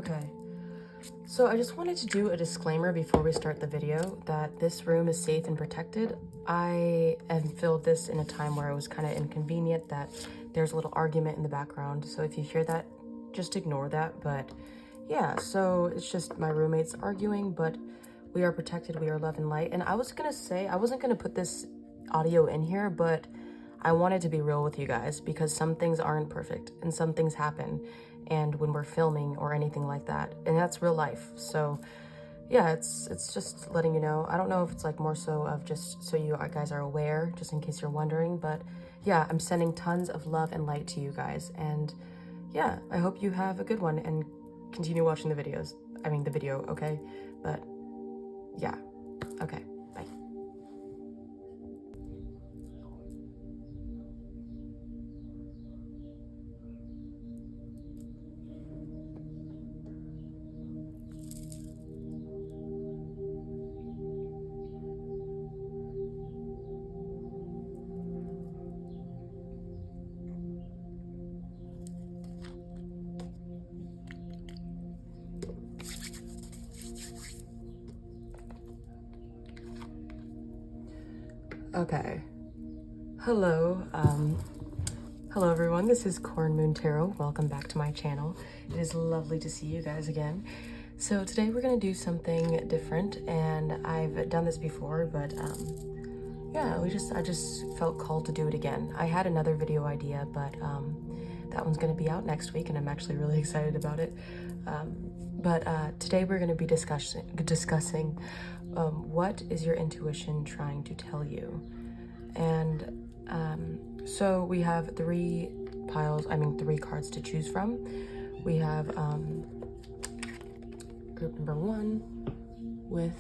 Okay, so I just wanted to do a disclaimer before we start the video that this room is safe and protected. I have filled this in a time where it was kind of inconvenient that there's a little argument in the background. So if you hear that, just ignore that. But yeah, so it's just my roommates arguing, but we are protected, we are love and light. And I was gonna say, I wasn't gonna put this audio in here, but I wanted to be real with you guys because some things aren't perfect and some things happen. And when we're filming or anything like that, and that's real life. So yeah, it's just letting you know. I don't know if it's like more so of just so you guys are aware, just in case you're wondering, but yeah, I'm sending tons of love and light to you guys. And yeah, I hope you have a good one and continue watching the videos. I mean, the video, okay? But yeah, okay, bye. Okay, hello, hello everyone, this is Cornmoon Tarot. Welcome back to my channel. It is lovely to see you guys again. So today we're gonna do something different, and I've done this before, but yeah, I just felt called to do it again. I had another video idea, but that one's gonna be out next week, and I'm actually really excited about it. Today we're gonna be discussing what is your intuition trying to tell you? And so we have three cards to choose from. We have group number 1 with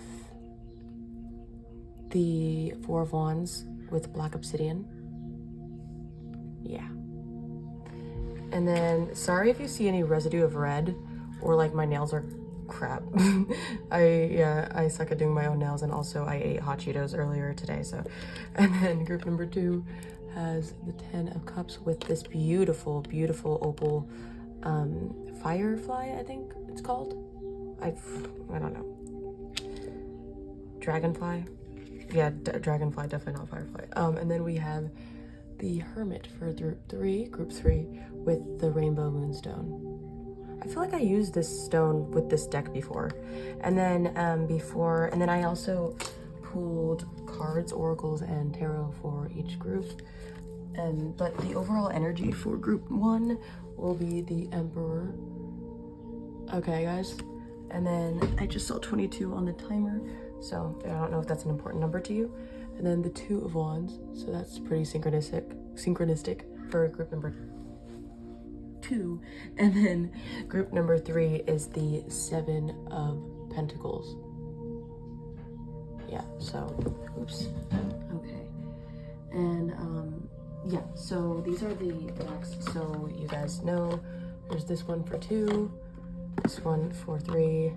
the 4 of Wands with black obsidian. Yeah. And then, sorry if you see any residue of red or like my nails are crap. I suck at doing my own nails, and also I ate hot Cheetos earlier today, so. And then group number 2 has the 10 of Cups with this beautiful, beautiful opal firefly, I think it's called. I don't know. Dragonfly? Yeah, dragonfly, definitely not firefly. And then we have the Hermit for group 3 with the Rainbow Moonstone. I feel like I used this stone with this deck before. And then I also pulled cards, oracles, and tarot for each group. But the overall energy for group 1 will be the Emperor. Okay, guys. And then I just saw 22 on the timer, so I don't know if that's an important number to you. And then the 2 of Wands, so that's pretty synchronistic for group number 2. And then group number 3 is the 7 of Pentacles. Yeah, so oops. Okay. And yeah, so these are the decks, so you guys know there's this one for 2, this one for 3,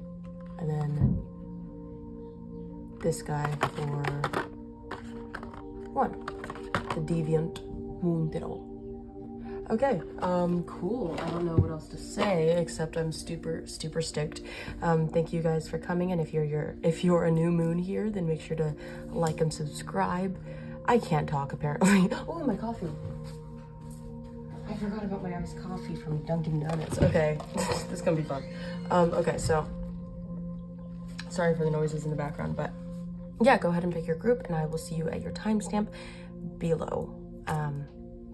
and then this guy for 1, the Deviant Moon Tarot. Okay, cool. I don't know what else to say except I'm super stoked. Thank you guys for coming, and if you're a new moon here, then make sure to like and subscribe. I can't talk apparently. Oh, my coffee. I forgot about my iced coffee from Dunkin' Donuts. Okay, this is gonna be fun. Okay, so sorry for the noises in the background, but yeah, go ahead and pick your group, and I will see you at your timestamp below.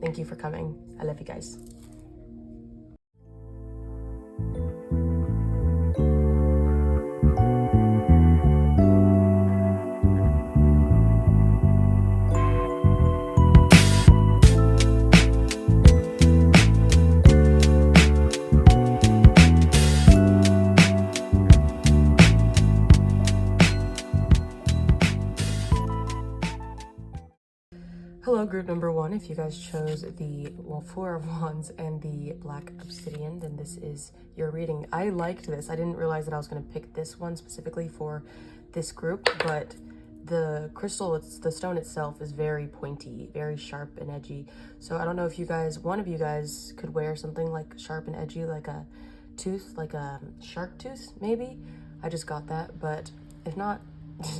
Thank you for coming. I love you guys. Hello, group number 1. If you guys chose the 4 of Wands and the black obsidian, then this is your reading. I liked this. I didn't realize that I was going to pick this one specifically for this group, but the crystal, the stone itself is very pointy, very sharp and edgy. So I don't know if you guys, one of you guys could wear something like sharp and edgy, like a tooth, like a shark tooth, maybe. I just got that, but if not,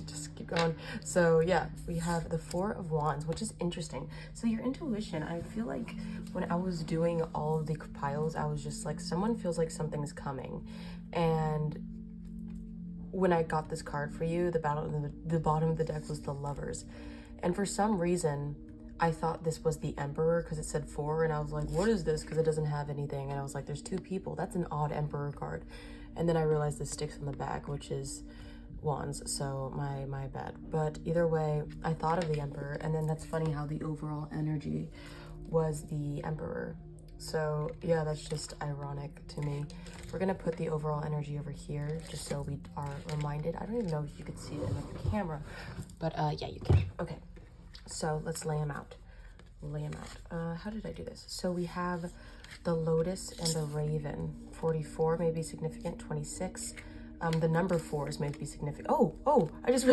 just keep going. So yeah, we have the Four of Wands, which is interesting. So your intuition, I feel like when I was doing all of the piles, I was just like, someone feels like something's coming. And when I got this card for you, the bottom of the deck was the Lovers. And for some reason, I thought this was the Emperor because it said 4, and I was like, what is this? Because it doesn't have anything. And I was like, there's 2 people. That's an odd Emperor card. And then I realized the sticks on the back, which is Wands, so my bad. But either way, I thought of the Emperor, and then that's funny how the overall energy was the Emperor. So yeah, that's just ironic to me. We're gonna put the overall energy over here just so we are reminded. I don't even know if you could see it in the camera, but yeah, you can. Okay, so let's lay them out. How did I do this? So we have the Lotus and the Raven. 44 may be significant. 26. The number 4s may be significant. Oh, I just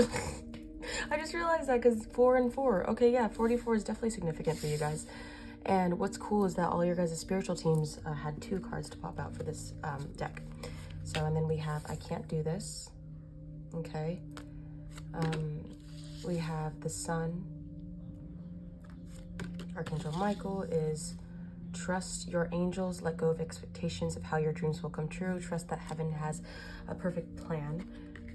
realized that because 4 and 4. Okay, yeah, 44 is definitely significant for you guys. And what's cool is that all your guys' spiritual teams had 2 cards to pop out for this deck. So, and then we have I Can't Do This. Okay. We have the Sun. Archangel Michael is trust your angels, let go of expectations of how your dreams will come true, trust that heaven has a perfect plan.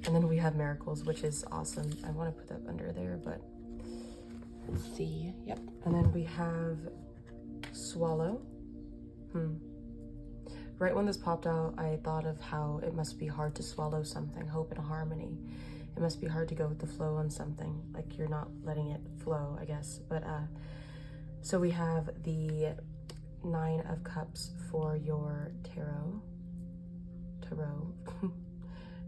And then we have Miracles, which is awesome. I want to put that under there, but let's see. Yep. And then we have Swallow. Right when this popped out, I thought of how it must be hard to swallow something, hope and harmony. It must be hard to go with the flow on something, like you're not letting it flow, I guess. But so we have the 9 of Cups for your tarot.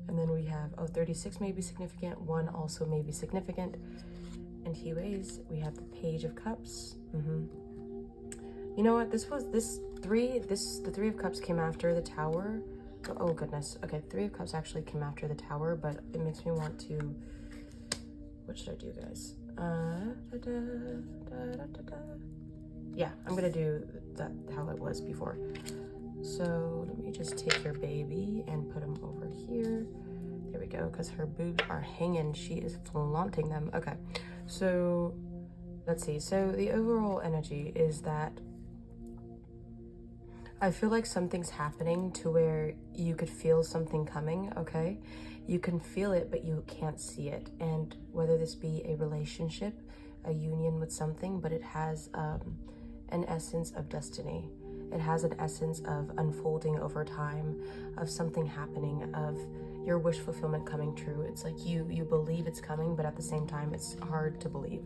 And then we have 36 may be significant, 1 also may be significant. And anyways, we have the Page of Cups. You know what, the 3 of Cups came after the Tower. Oh goodness. Okay, 3 of Cups actually came after the Tower, but it makes me want to, what should I do, guys? Yeah, I'm gonna do that how it was before. So let me just take your baby and put him over here. There we go, because her boobs are hanging. She is flaunting them. Okay, so let's see. So the overall energy is that I feel like something's happening to where you could feel something coming, okay? You can feel it, but you can't see it. And whether this be a relationship, a union with something, but it has an essence of destiny. It has an essence of unfolding over time, of something happening, of your wish fulfillment coming true. It's like you believe it's coming, but at the same time, it's hard to believe.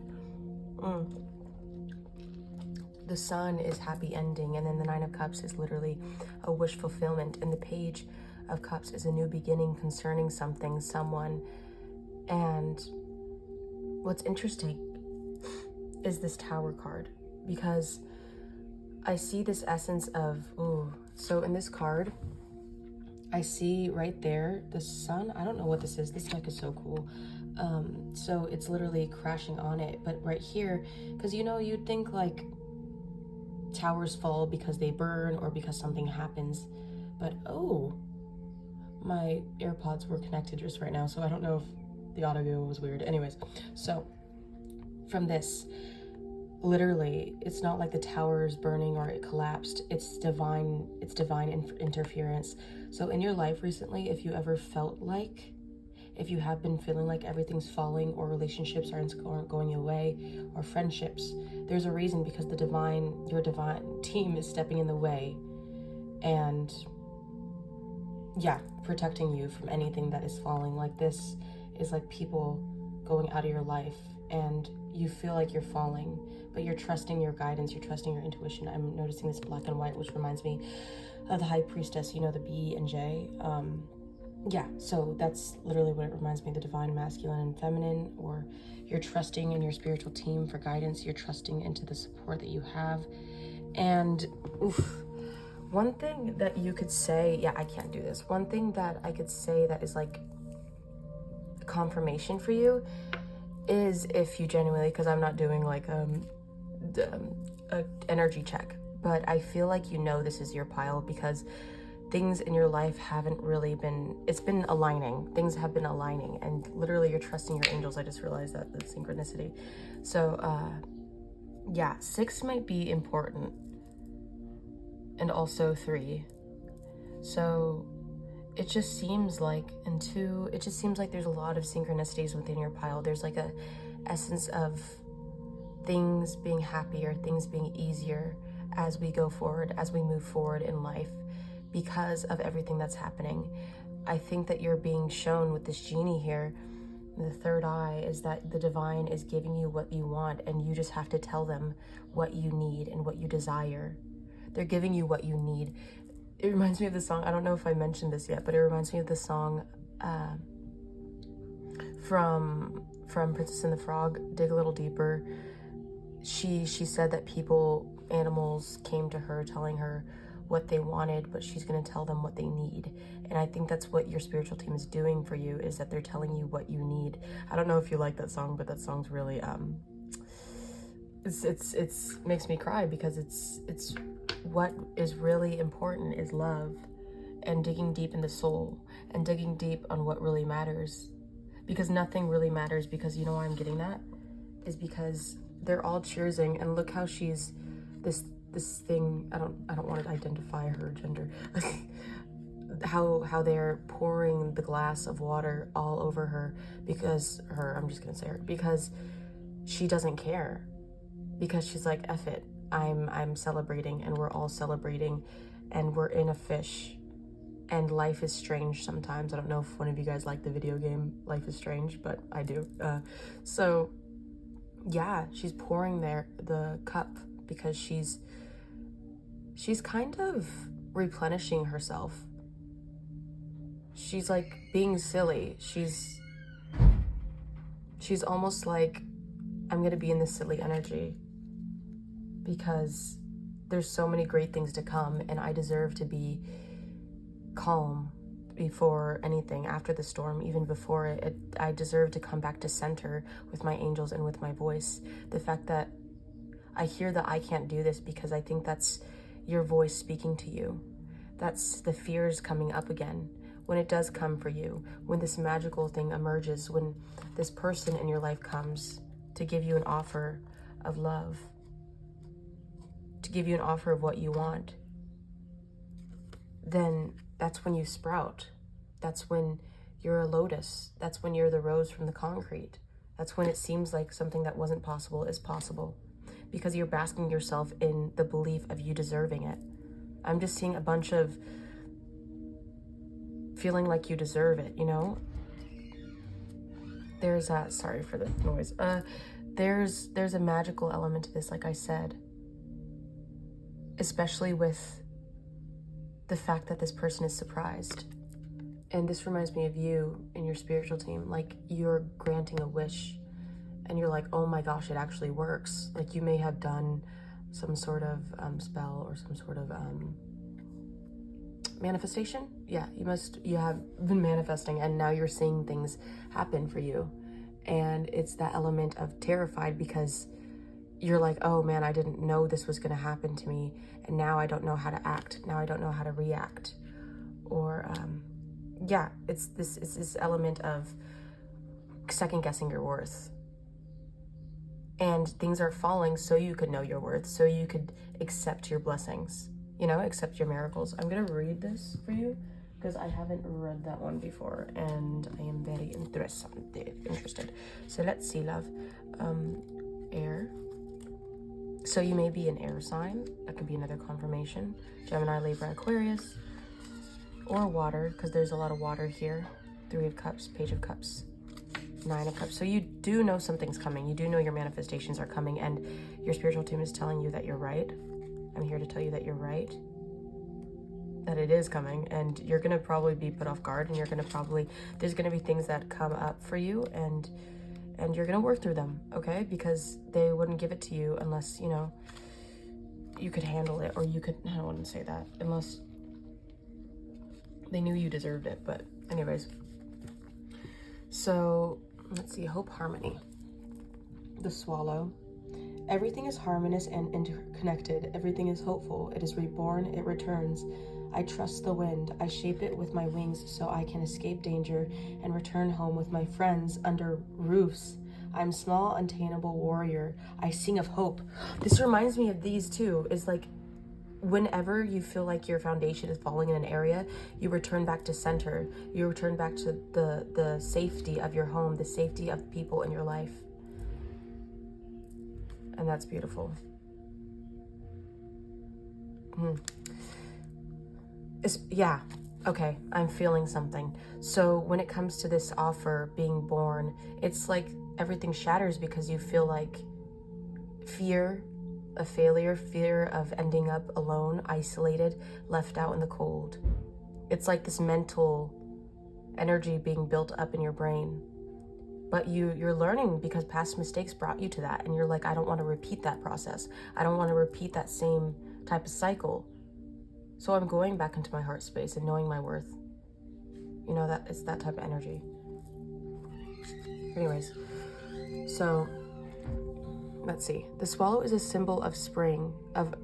The Sun is happy ending, and then the 9 of Cups is literally a wish fulfillment, and the Page of Cups is a new beginning concerning something, someone. And what's interesting is this Tower card, because I see this essence of, so in this card, I see right there, the Sun. I don't know what this is. This deck is so cool. So it's literally crashing on it, but right here, because you'd think like towers fall because they burn or because something happens, but my AirPods were connected just right now, so I don't know if the audio was weird. Anyways, so from this, literally, it's not like the tower is burning or it collapsed. It's divine interference. So in your life recently, if you ever felt like, if you have been feeling like everything's falling, or relationships aren't going away, or friendships, there's a reason, because your divine team is stepping in the way and protecting you from anything that is falling. Like, this is like people going out of your life and you feel like you're falling, but you're trusting your guidance, you're trusting your intuition. I'm noticing this black and white, which reminds me of the High Priestess, the B and J. So that's literally what it reminds me, the divine masculine and feminine, or you're trusting in your spiritual team for guidance, you're trusting into the support that you have. And one thing that you could say, I can't do this. One thing that I could say that is like confirmation for you is if you genuinely, because I'm not doing like a energy check, but I feel like this is your pile, because things in your life haven't really been, it's been aligning. Things have been aligning, and literally you're trusting your angels. I just realized that, the synchronicity. So yeah, 6 might be important, and also 3. So it just seems like, and 2, it just seems like there's a lot of synchronicities within your pile. There's like a essence of things being happier, things being easier as we go forward, as we move forward in life, because of everything that's happening. I think that you're being shown with this genie here, the third eye, is that the divine is giving you what you want, and you just have to tell them what you need and what you desire. They're giving you what you need. It reminds me of the song, I don't know if I mentioned this yet, but it reminds me of the song from Princess and the Frog, Dig a Little Deeper. She said that animals came to her telling her what they wanted, but she's going to tell them what they need. And I think that's what your spiritual team is doing for you, is that they're telling you what you need. I don't know if you like that song, but that song's really it's makes me cry, because it's what is really important is love, and digging deep in the soul, and digging deep on what really matters, because nothing really matters. Because you know why I'm getting that is because they're all cheersing, and look how she's this thing, I don't want to identify her gender, how they're pouring the glass of water all over her, because I'm just gonna say her, because she doesn't care, because she's like, F it, I'm celebrating, and we're all celebrating, and we're in a fish, and life is strange sometimes. I don't know if one of you guys like the video game Life is Strange, but I do. So yeah, she's pouring the cup, because she's kind of replenishing herself. She's like being silly. She's almost like, I'm gonna be in this silly energy because there's so many great things to come, and I deserve to be calm before anything, after the storm, even before it. I deserve to come back to center with my angels and with my voice. The fact that I hear that I can't do this, because I think that's your voice speaking to you. That's the fears coming up again. When it does come for you, when this magical thing emerges, when this person in your life comes to give you an offer of love, to give you an offer of what you want, then that's when you sprout. That's when you're a lotus. That's when you're the rose from the concrete. That's when it seems like something that wasn't possible is possible, because you're basking yourself in the belief of you deserving it. I'm just seeing a bunch of feeling like you deserve it, you know? There's a, sorry for the noise. There's a magical element to this, like I said, especially with the fact that this person is surprised. And this reminds me of you and your spiritual team, like you're granting a wish and you're like, oh my gosh, it actually works. Like you may have done some sort of spell or some sort of manifestation. Yeah, you have been manifesting, and now you're seeing things happen for you. And it's that element of terrified, because you're like, oh man, I didn't know this was going to happen to me, and now I don't know how to act. Now I don't know how to react. Or yeah, it's this element of second guessing your worth. And things are falling so you could know your worth, so you could accept your blessings, you know, accept your miracles. I'm gonna read this for you because I haven't read that one before, and I am very interested. So let's see, love. Air. So you may be an air sign. That could be another confirmation. Gemini, Libra, Aquarius. Or water, because there's a lot of water here. 3 of Cups, Page of Cups, 9 of Cups. So you do know something's coming. You do know your manifestations are coming, and your spiritual team is telling you that you're right. I'm here to tell you that you're right, that it is coming, and you're gonna probably be put off guard, and you're gonna probably, there's gonna be things that come up for you, and you're gonna work through them, okay? Because they wouldn't give it to you unless, you know, you could handle it, or you could, I wouldn't say that, unless they knew you deserved it. But anyways, so let's see, hope, harmony. The swallow. Everything is harmonious and interconnected. Everything is hopeful. It is reborn. It returns. I trust the wind. I shape it with my wings so I can escape danger and return home with my friends under roofs. I'm small, untameable warrior. I sing of hope. This reminds me of these too, is like whenever you feel like your foundation is falling in an area, you return back to center. You return back to the safety of your home, the safety of people in your life. And that's beautiful. Yeah, okay, I'm feeling something. So when it comes to this offer being born, it's like everything shatters because you feel like fear of failure, fear of ending up alone, isolated, left out in the cold. It's like this mental energy being built up in your brain. But you're learning because past mistakes brought you to that. And you're like, I don't want to repeat that process. I don't want to repeat that same type of cycle. So I'm going back into my heart space and knowing my worth. You know, that it's that type of energy. Anyways, so let's see. The swallow is a symbol of spring, of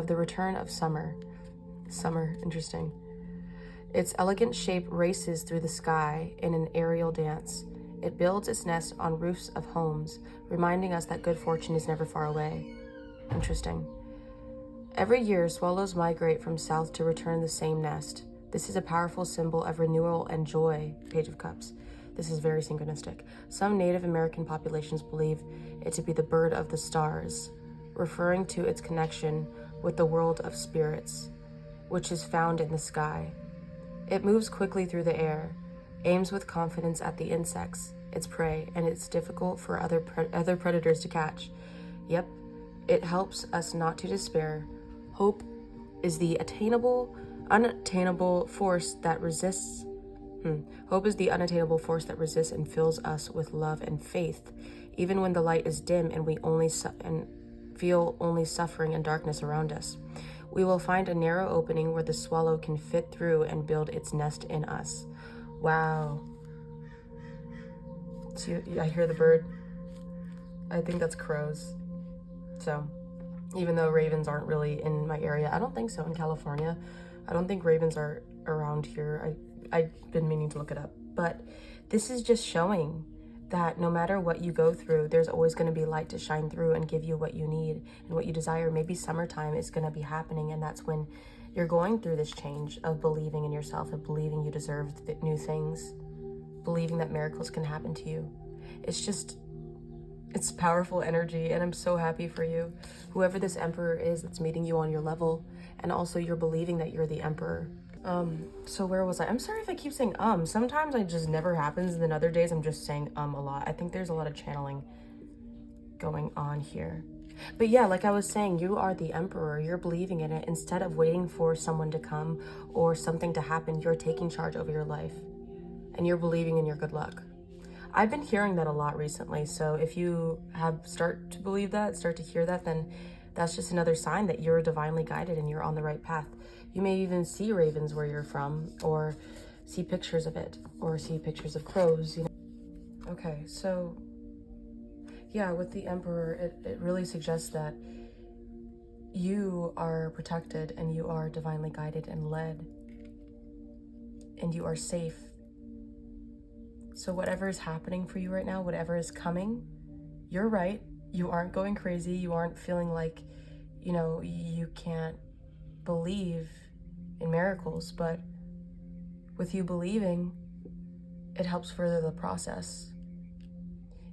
the return of summer. Summer, interesting. Its elegant shape races through the sky in an aerial dance. It builds its nest on roofs of homes, reminding us that good fortune is never far away. Interesting. Every year, swallows migrate from south to return the same nest. This is a powerful symbol of renewal and joy. Page of Cups. This is very synchronistic. Some Native American populations believe it to be the bird of the stars, referring to its connection with the world of spirits, which is found in the sky. It moves quickly through the air, aims with confidence at the insects, its prey, and it's difficult for other predators to catch. Yep, it helps us not to despair. Hope is the unattainable force that resists. Hope is the unattainable force that resists and fills us with love and faith, even when the light is dim and we feel only suffering and darkness around us. We will find a narrow opening where the swallow can fit through and build its nest in us. Wow. So I hear the bird. I think that's crows. So even though ravens aren't really in my area, I don't think so in California. I don't think ravens are around here. I've been meaning to look it up. But this is just showing that no matter what you go through, there's always going to be light to shine through and give you what you need and what you desire. Maybe summertime is going to be happening, and that's when you're going through this change of believing in yourself, of believing you deserve new things, believing that miracles can happen to you. It's powerful energy, and I'm so happy for you. Whoever this emperor is that's meeting you on your level, and also you're believing that you're the emperor. So where was I? I'm sorry if I keep saying sometimes it just never happens, and then other days I'm just saying a lot. I think there's a lot of channeling going on here. But yeah, like I was saying, you are the emperor. You're believing in it. Instead of waiting for someone to come or something to happen, you're taking charge over your life, and you're believing in your good luck. I've been hearing that a lot recently, so if you start to believe that, start to hear that, then that's just another sign that you're divinely guided and you're on the right path. You may even see ravens where you're from, or see pictures of it, or see pictures of crows, you know. Okay, so yeah, with the emperor, it really suggests that you are protected and you are divinely guided and led, and you are safe. So whatever is happening for you right now, whatever is coming, you're right. You aren't going crazy. You aren't feeling like, you know, you can't believe in miracles, but with you believing, it helps further the process.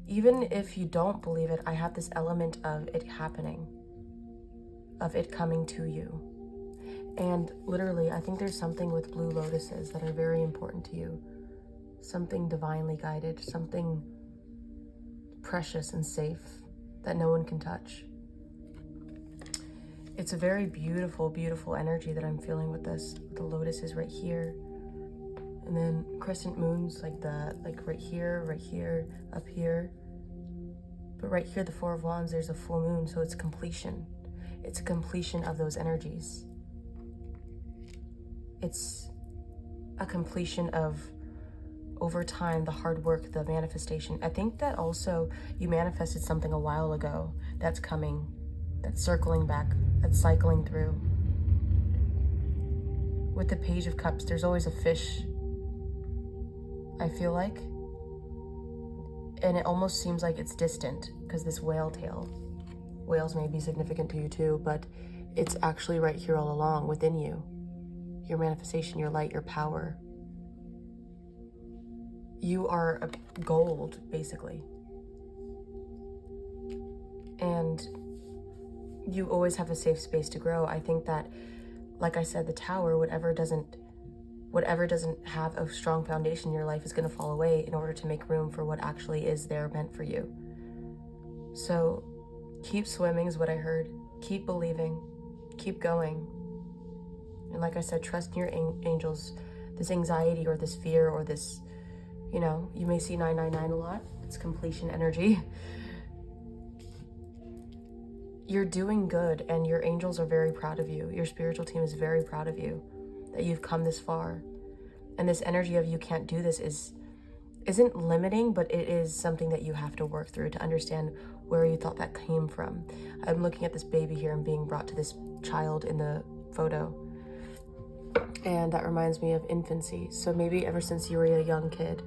Even if you don't believe it, I have this element of it happening, of it coming to you. And literally, I think there's something with blue lotuses that are very important to you. Something divinely guided, something precious and safe that no one can touch. It's a very beautiful, beautiful energy that I'm feeling with this. The lotus is right here. And then crescent moons like that, like right here, up here. But right here, the Four of Wands, there's a full moon, so it's completion. It's a completion of those energies. It's a completion of, over time, the hard work, the manifestation. I think that also you manifested something a while ago that's coming, that's circling back, that's cycling through. with the Page of Cups, there's always a fish, I feel like. And it almost seems like it's distant because this whale tail. Whales may be significant to you too, but it's actually right here all along within you. Your manifestation, your light, your power. You are a gold, basically. And you always have a safe space to grow. I think that, like I said, the Tower, whatever doesn't have a strong foundation in your life is going to fall away in order to make room for what actually is there meant for you. So keep swimming is what I heard. Keep believing. Keep going. And like I said, trust in your angels. This anxiety or this fear or this, you know, you may see 999 a lot. It's completion energy. You're doing good, and your angels are very proud of you. Your spiritual team is very proud of you that you've come this far. And this energy of you can't do this isn't limiting, but it is something that you have to work through to understand where you thought that came from. I'm looking at this baby here and being brought to this child in the photo. And that reminds me of infancy. So maybe ever since you were a young kid,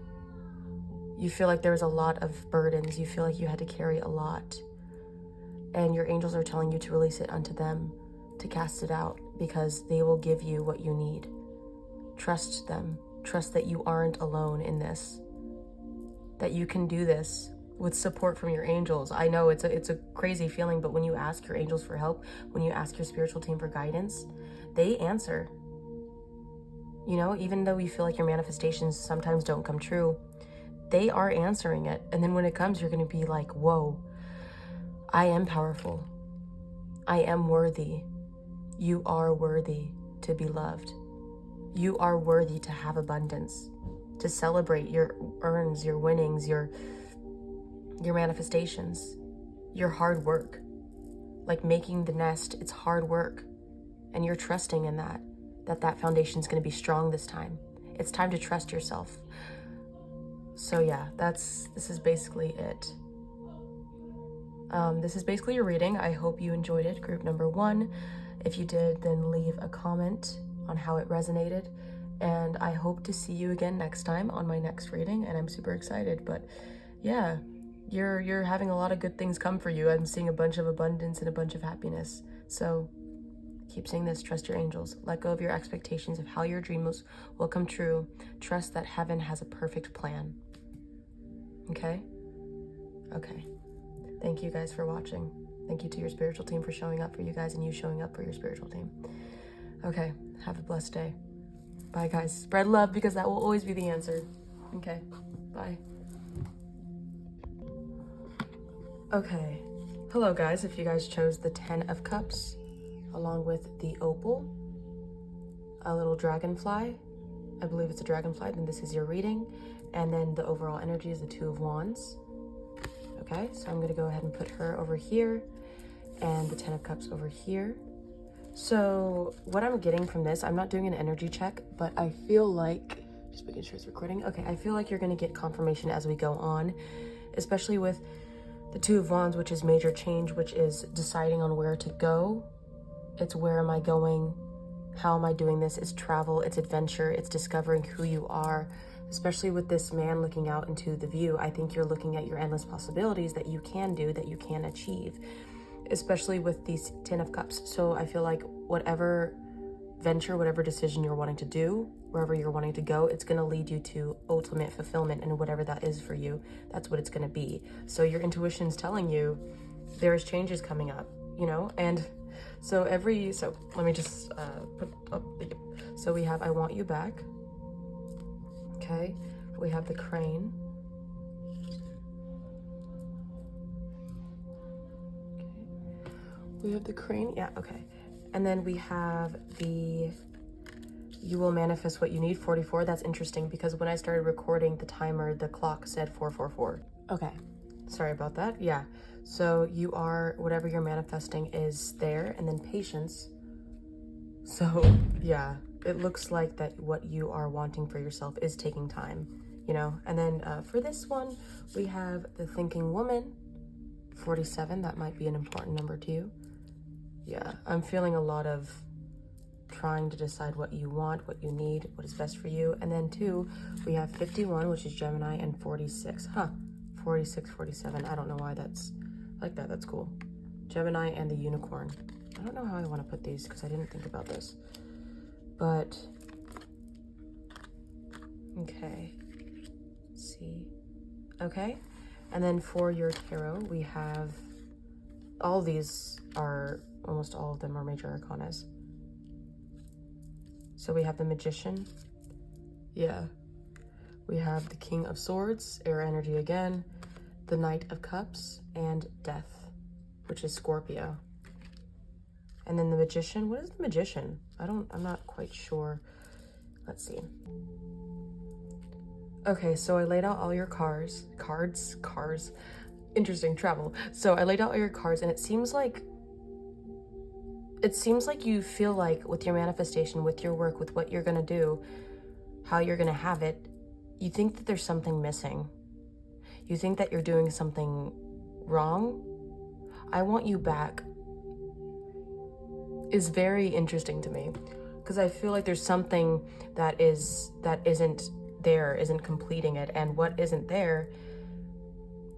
you feel like there was a lot of burdens. You feel like you had to carry a lot. And your angels are telling you to release it unto them, to cast it out, because they will give you what you need. Trust them. Trust that you aren't alone in this. That you can do this with support from your angels. I know it's a crazy feeling, but when you ask your angels for help, when you ask your spiritual team for guidance, they answer. You know, even though you feel like your manifestations sometimes don't come true, they are answering it. And then when it comes, you're going to be like, whoa, I am powerful. I am worthy. You are worthy to be loved. You are worthy to have abundance, to celebrate your earns, your winnings, your manifestations, your hard work. Like making the nest, it's hard work. And you're trusting in that foundation is going to be strong this time. It's time to trust yourself. So yeah, this is basically it. This is basically your reading. I hope you enjoyed it, group number 1. If you did, then leave a comment on how it resonated. And I hope to see you again next time on my next reading. And I'm super excited. But yeah, you're having a lot of good things come for you. I'm seeing a bunch of abundance and a bunch of happiness. So keep saying this. Trust your angels. Let go of your expectations of how your dreams will come true. Trust that heaven has a perfect plan. Okay? Okay. Thank you guys for watching. Thank you to your spiritual team for showing up for you guys and you showing up for your spiritual team. Okay, have a blessed day. Bye, guys. Spread love because that will always be the answer. Okay, bye. Okay, hello, guys. If you guys chose the 10 of Cups, along with the opal, a little dragonfly, I believe it's a dragonfly, then this is your reading. And then the overall energy is the 2 of Wands. Okay, so I'm going to go ahead and put her over here and the 10 of Cups over here. So what I'm getting from this, I'm not doing an energy check, but I feel like, just making sure it's recording. Okay, I feel like you're going to get confirmation as we go on, especially with the 2 of Wands, which is major change, which is deciding on where to go. It's where am I going? How am I doing this? It's travel, it's adventure, it's discovering who you are. Especially with this man looking out into the view, I think you're looking at your endless possibilities that you can do, that you can achieve, especially with these 10 of Cups. So I feel like whatever venture, whatever decision you're wanting to do, wherever you're wanting to go, it's going to lead you to ultimate fulfillment, and whatever that is for you, that's what it's going to be. So your intuition's telling you there's changes coming up, you know, and so let me just put up, so we have I Want You Back. Okay, we have the crane. Okay, we have the crane, yeah, okay. And then we have the You Will Manifest What You Need, 44. That's interesting because when I started recording the timer, the clock said 444. Okay, sorry about that, yeah. So you are, whatever you're manifesting is there, and then patience. So yeah, it looks like that what you are wanting for yourself is taking time, you know. And then for this one, we have the Thinking Woman, 47. That might be an important number to you. Yeah, I'm feeling a lot of trying to decide what you want, what you need, what is best for you. And then 2, we have 51, which is Gemini, and 46. 46, 47. I don't know why that's like that. That's cool. Gemini and the unicorn. I don't know how I want to put these because I didn't think about this. But, okay. Let's see. Okay. And then for your tarot, we have, all these are, almost all of them are major arcanas. So we have the Magician. Yeah. We have the King of Swords, air energy again, the Knight of Cups, and Death, which is Scorpio. And then the Magician, what is the Magician? I'm not quite sure. Let's see. Okay, so I laid out all your cars. Interesting, travel. So I laid out all your cards, and it seems like you feel like with your manifestation, with your work, with what you're gonna do, how you're gonna have it, you think that there's something missing. You think that you're doing something wrong. I want you back is very interesting to me, because I feel like there's something that isn't there, isn't completing it. And what isn't there,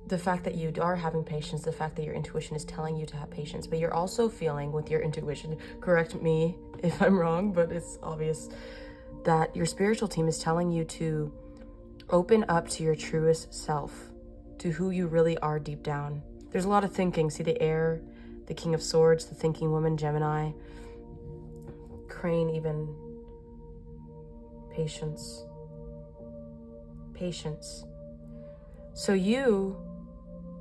the fact that you are having patience, the fact that your intuition is telling you to have patience, but you're also feeling with your intuition, correct me if I'm wrong, but it's obvious that your spiritual team is telling you to open up to your truest self, to who you really are deep down. There's a lot of thinking. See the air, the King of Swords, the thinking woman, Gemini, Crane even. Patience. So you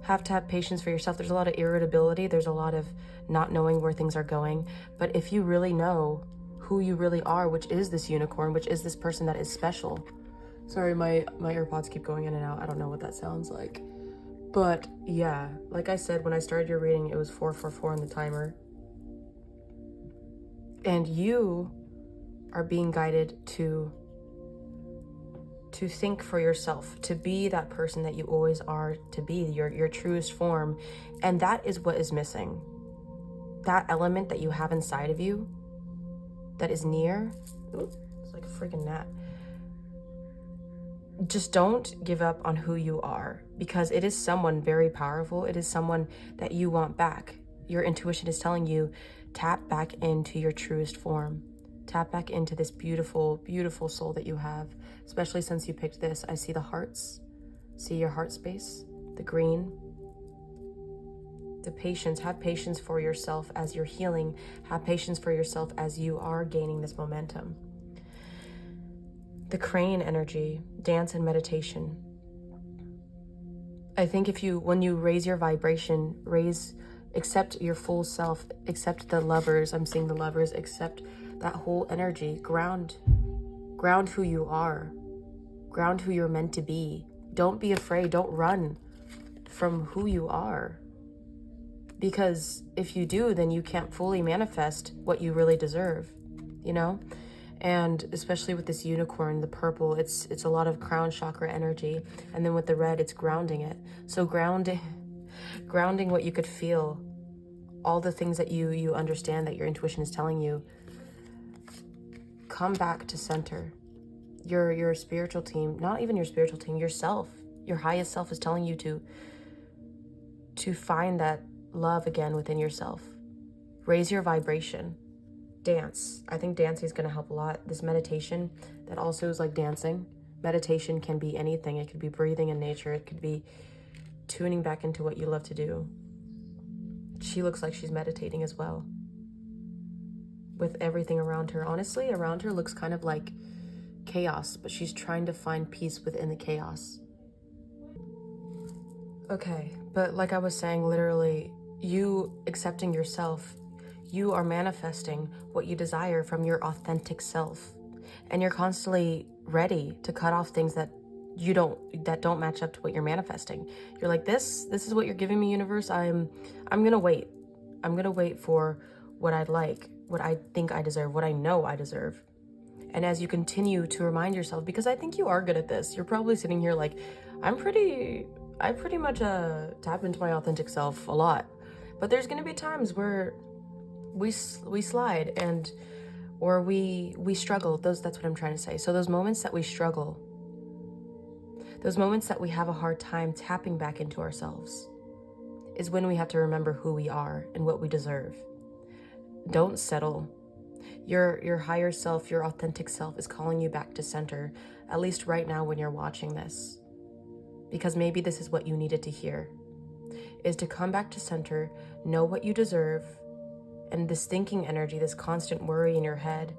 have to have patience for yourself. There's a lot of irritability. There's a lot of not knowing where things are going. But if you really know who you really are, which is this unicorn, which is this person that is special. Sorry, my AirPods keep going in and out. I don't know what that sounds like. But yeah, like I said, when I started your reading, it was 444 in the timer. And you are being guided to think for yourself, to be that person that you always are, to be your truest form. And that is what is missing. That element that you have inside of you that is near. Ooh, it's like a freaking gnat. Just don't give up on who you are, because it is someone very powerful. It is someone that you want back. Your intuition is telling you, tap back into your truest form. Tap back into this beautiful, beautiful soul that you have, especially since you picked this. I see the hearts. See your heart space, the green, the patience. Have patience for yourself as you're healing. Have patience for yourself as you are gaining this momentum. The crane energy, dance and meditation. I think when you raise your vibration, accept your full self, accept the lovers. I'm seeing the lovers, accept that whole energy. Ground who you are. Ground who you're meant to be. Don't be afraid. Don't run from who you are. Because if you do, then you can't fully manifest what you really deserve, you know? And especially with this unicorn, the purple, it's a lot of crown chakra energy. And then with the red, it's grounding it. So grounding what you could feel, all the things that you understand that your intuition is telling you. Come back to center. Your spiritual team, not even your spiritual team, yourself, your highest self is telling you to find that love again within yourself. Raise your vibration. Dance. I think dancing is going to help a lot. This meditation that also is like dancing. Meditation can be anything. It could be breathing in nature. It could be tuning back into what you love to do. She looks like she's meditating as well. With everything around her. Honestly, around her looks kind of like chaos, but she's trying to find peace within the chaos. Okay, but like I was saying, literally, you accepting yourself, you are manifesting what you desire from your authentic self. And you're constantly ready to cut off things that don't match up to what you're manifesting. You're like, this is what you're giving me, universe. I'm gonna wait. I'm gonna wait for what I'd like, what I think I deserve, what I know I deserve. And as you continue to remind yourself, because I think you are good at this, you're probably sitting here like, I pretty much tap into my authentic self a lot. But there's gonna be times where we slide and or we struggle. That's what I'm trying to say. So those moments that we struggle, those moments that we have a hard time tapping back into ourselves, is when we have to remember who we are and what we deserve. Don't settle. Your higher self, your authentic self is calling you back to center, at least right now when you're watching this. Because maybe this is what you needed to hear, is to come back to center, know what you deserve, and this thinking energy, this constant worry in your head,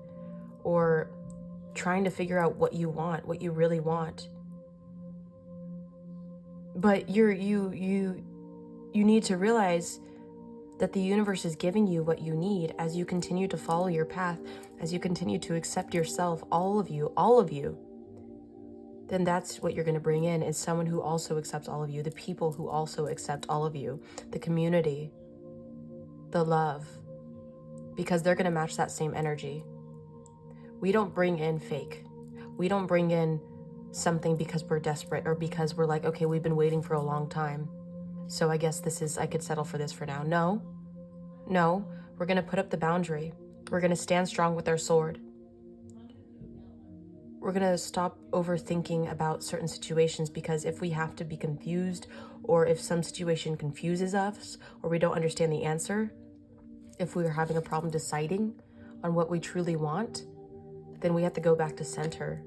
or trying to figure out what you want, what you really want. But you need to realize that the universe is giving you what you need as you continue to follow your path, as you continue to accept yourself, all of you, then that's what you're going to bring in, is someone who also accepts all of you, the people who also accept all of you, the community, the love, because they're going to match that same energy. We don't bring in fake. We don't bring in something because we're desperate or because we're like, okay, we've been waiting for a long time, so I guess I could settle for this for now. No, we're going to put up the boundary. We're going to stand strong with our sword. We're going to stop overthinking about certain situations, because if we have to be confused, or if some situation confuses us, or we don't understand the answer, if we're having a problem deciding on what we truly want, then we have to go back to center.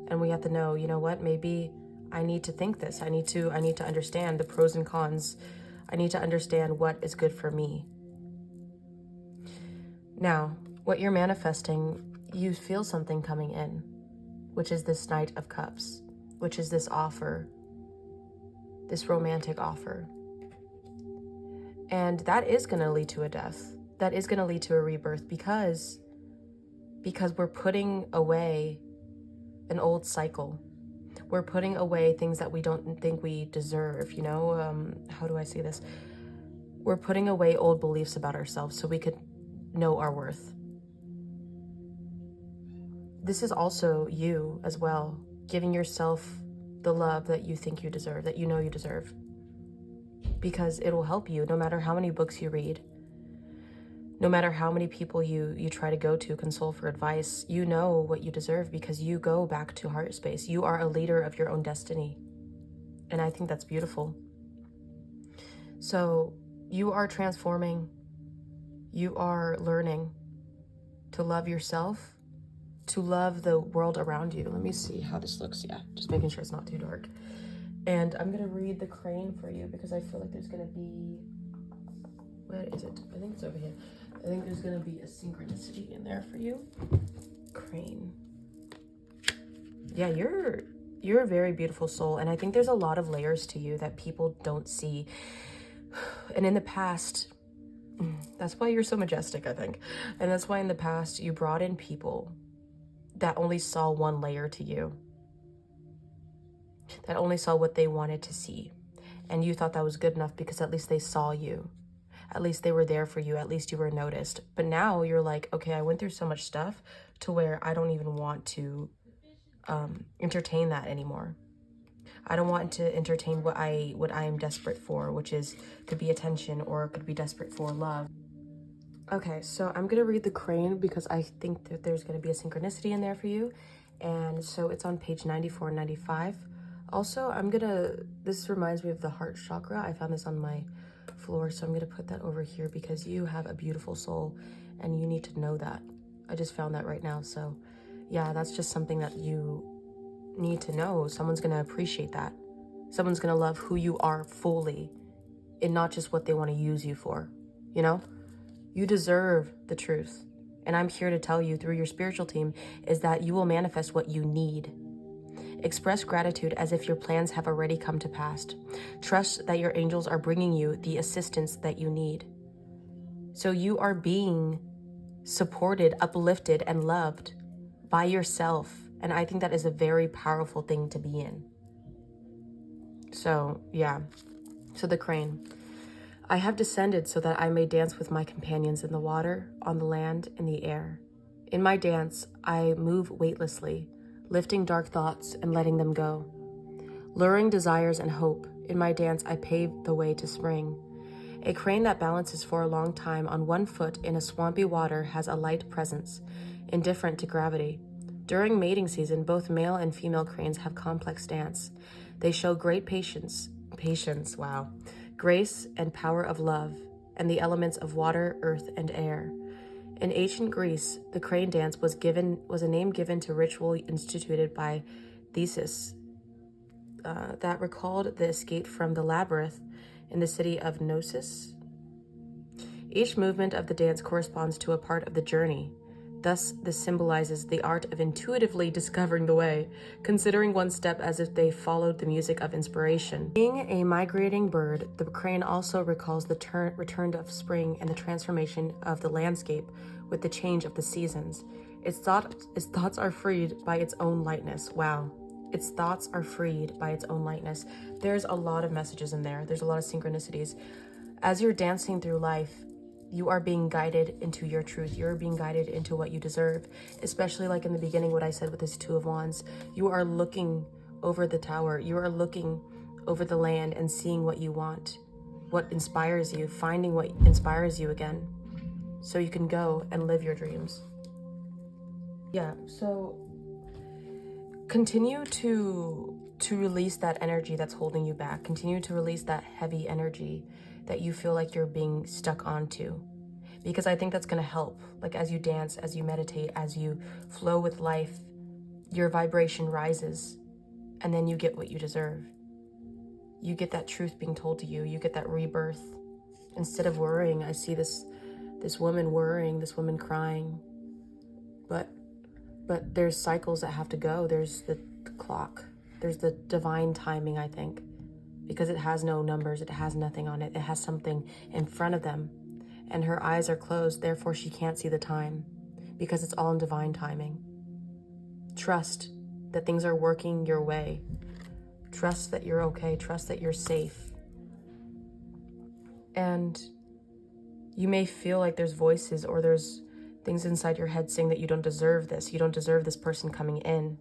And we have to know, you know what, maybe I need to think this. I need to understand the pros and cons. I need to understand what is good for me. Now, what you're manifesting, you feel something coming in, which is this Knight of Cups, which is this offer, this romantic offer. And that is going to lead to a death. That is going to lead to a rebirth, because we're putting away an old cycle. We're putting away things that we don't think we deserve, how do I say this? We're putting away old beliefs about ourselves so we could know our worth. This is also you as well, giving yourself the love that you think you deserve, that you know you deserve. Because it will help you no matter how many books you read, no matter how many people you try to go to console for advice. You know what you deserve because you go back to heart space. You are a leader of your own destiny. And I think that's beautiful. So you are transforming. You are learning to love yourself, to love the world around you. Let me see how this looks. Yeah, just making sure it's not too dark. And I'm going to read the crane for you because I feel like there's going to be... Where is it? I think it's over here. I think there's going to be a synchronicity in there for you. Crane. Yeah, you're a very beautiful soul. And I think there's a lot of layers to you that people don't see. And in the past, that's why you're so majestic, I think. And that's why in the past you brought in people that only saw one layer to you, that only saw what they wanted to see. And you thought that was good enough because at least they saw you. At least they were there for you. At least you were noticed. But now you're like, okay, I went through so much stuff to where I don't even want to entertain that anymore. I don't want to entertain what I am desperate for, which could be attention, or could be desperate for love. Okay, so I'm going to read the crane because I think that there's going to be a synchronicity in there for you. And so it's on page 94 and 95. Also, this reminds me of the heart chakra. I found this on my floor, so I'm going to put that over here because you have a beautiful soul and you need to know that. I just found that right now. So yeah, that's just something that you need to know. Someone's going to appreciate that. Someone's going to love who you are fully and not just what they want to use you for, You deserve the truth. And I'm here to tell you through your spiritual team is that you will manifest what you need. Express gratitude as if your plans have already come to pass. Trust that your angels are bringing you the assistance that you need. So you are being supported, uplifted, and loved by yourself. And I think that is a very powerful thing to be in. So, yeah. So the crane. I have descended so that I may dance with my companions in the water, on the land, in the air. In my dance, I move weightlessly, lifting dark thoughts and letting them go. Luring desires and hope, in my dance I pave the way to spring. A crane that balances for a long time on one foot in a swampy water has a light presence. indifferent to gravity. During mating season, both male and female cranes have complex dance. They show great patience, wow, grace and power of love, and the elements of water, earth, and air. In ancient Greece, the crane dance was a name given to ritual instituted by Theseus that recalled the escape from the labyrinth in the city of Knossos. Each movement of the dance corresponds to a part of the journey. Thus, this symbolizes the art of intuitively discovering the way, considering one step as if they followed the music of inspiration. Being a migrating bird, the crane also recalls the return of spring and the transformation of the landscape with the change of the seasons. Its thoughts are freed by its own lightness. Wow. Its thoughts are freed by its own lightness. There's a lot of messages in there. There's a lot of synchronicities. As you're dancing through life, you are being guided into your truth. You're being guided into what you deserve, especially like in the beginning, what I said with this Two of Wands. You are looking over the tower. You are looking over the land and seeing what you want, what inspires you, finding what inspires you again, so you can go and live your dreams. Yeah, so continue to release that energy that's holding you back. Continue to release that heavy energy that you feel like you're being stuck onto, because I think that's going to help. Like as you dance, as you meditate, as you flow with life, your vibration rises, and then you get what you deserve. You get that truth being told to you. You get that rebirth. Instead of worrying, I see this woman worrying, this woman crying, but there's cycles that have to go. There's the clock. There's the divine timing, I think, because it has no numbers. It has nothing on it. It has something in front of them, and her eyes are closed. Therefore, she can't see the time, because it's all in divine timing. Trust that things are working your way. Trust that you're okay. Trust that you're safe. And you may feel like there's voices or there's things inside your head saying that you don't deserve this. You don't deserve this person coming in.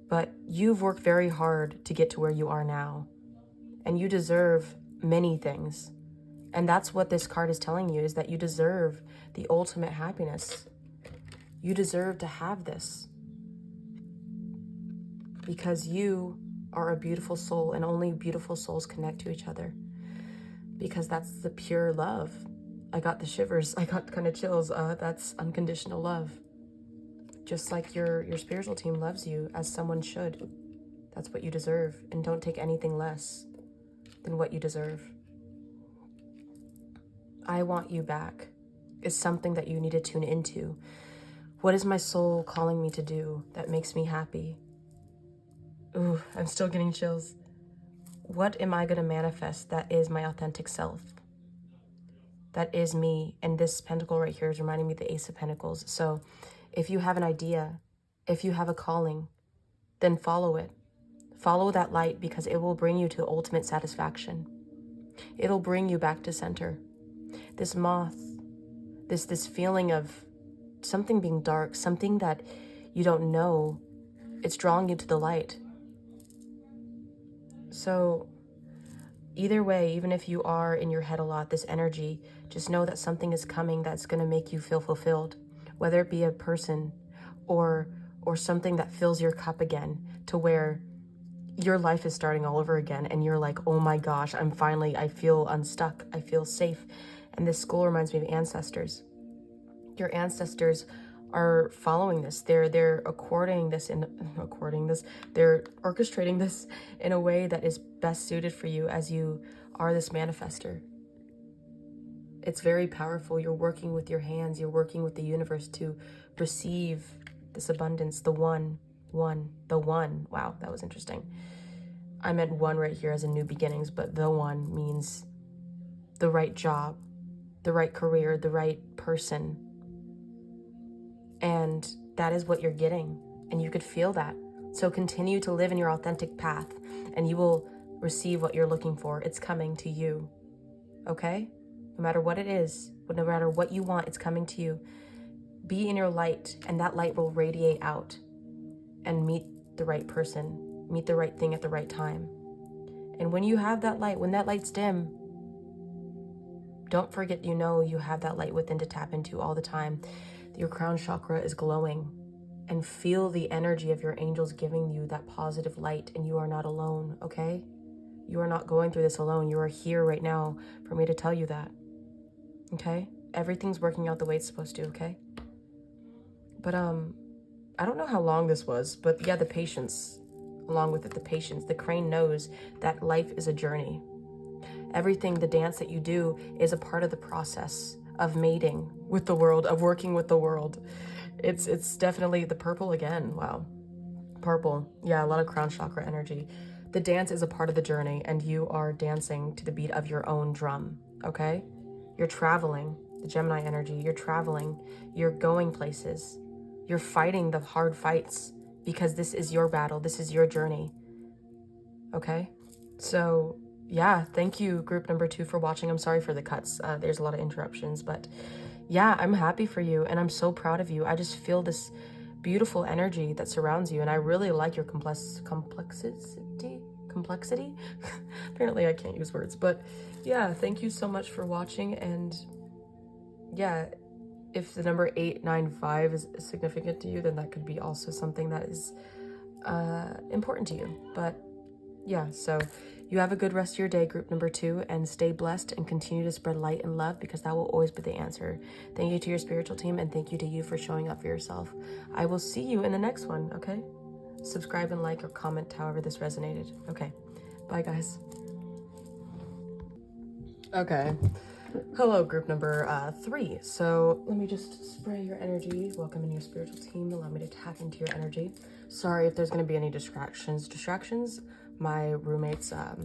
But you've worked very hard to get to where you are now. And you deserve many things. And that's what this card is telling you, is that you deserve the ultimate happiness. You deserve to have this. Because you are a beautiful soul, and only beautiful souls connect to each other. Because that's the pure love. I got the shivers. I got kind of chills. That's unconditional love. Just like your spiritual team loves you as someone should. That's what you deserve. And don't take anything less than what you deserve. I want you back is something that you need to tune into. What is my soul calling me to do that makes me happy? Ooh, I'm still getting chills. What am I going to manifest that is my authentic self? That is me. And this pentacle right here is reminding me of the Ace of Pentacles. So if you have an idea, if you have a calling, then follow it. Follow that light, because it will bring you to ultimate satisfaction. It'll bring you back to center. This moth, this feeling of something being dark, something that you don't know, it's drawing you to the light. So either way, even if you are in your head a lot, this energy, just know that something is coming that's going to make you feel fulfilled, whether it be a person or something that fills your cup again, to where your life is starting all over again and you're like, oh my gosh, I feel unstuck, I feel safe. And this school reminds me of ancestors. Your ancestors are following this. They're they're orchestrating this in a way that is best suited for you as you are this manifester. It's very powerful. You're working with your hands. You're working with the universe to receive this abundance. The one. Wow, that was interesting. I meant one right here as in new beginnings, but the one means the right job, the right career, the right person. And that is what you're getting. And you could feel that. So continue to live in your authentic path, and you will receive what you're looking for. It's coming to you. Okay? No matter what it is, no matter what you want, it's coming to you. Be in your light, and that light will radiate out and meet the right person, meet the right thing at the right time. And when you have that light, when that light's dim, don't forget you have that light within to tap into all the time. Your crown chakra is glowing, and feel the energy of your angels giving you that positive light, and you are not alone, okay? You are not going through this alone. You are here right now for me to tell you that, okay? Everything's working out the way it's supposed to, okay? But I don't know how long this was, but yeah, the patience, along with it, the patience. The crane knows that life is a journey. Everything, the dance that you do is a part of the process of mating with the world, of working with the world. It's definitely the purple again. Wow. Purple. Yeah, a lot of crown chakra energy. The dance is a part of the journey, and you are dancing to the beat of your own drum, okay? You're traveling, the Gemini energy. You're traveling. You're going places. You're fighting the hard fights because this is your battle. This is your journey, okay? So, yeah, thank you, group number 2, for watching. I'm sorry for the cuts. There's a lot of interruptions, but yeah, I'm happy for you, and I'm so proud of you. I just feel this beautiful energy that surrounds you, and I really like your complexity. Apparently I can't use words, but yeah, thank you so much for watching. And yeah, if the number 895 is significant to you, then that could be also something that is important to you. But yeah, so you have a good rest of your day, group number 2, and stay blessed and continue to spread light and love, because that will always be the answer. Thank you to your spiritual team, and thank you to you for showing up for yourself. I will see you in the next one, okay? Subscribe and like or comment however this resonated. Okay, bye guys. Okay, hello group number 3. So let me just spray your energy. Welcome in your spiritual team. Allow me to tap into your energy. Sorry if there's going to be any distractions. My roommates are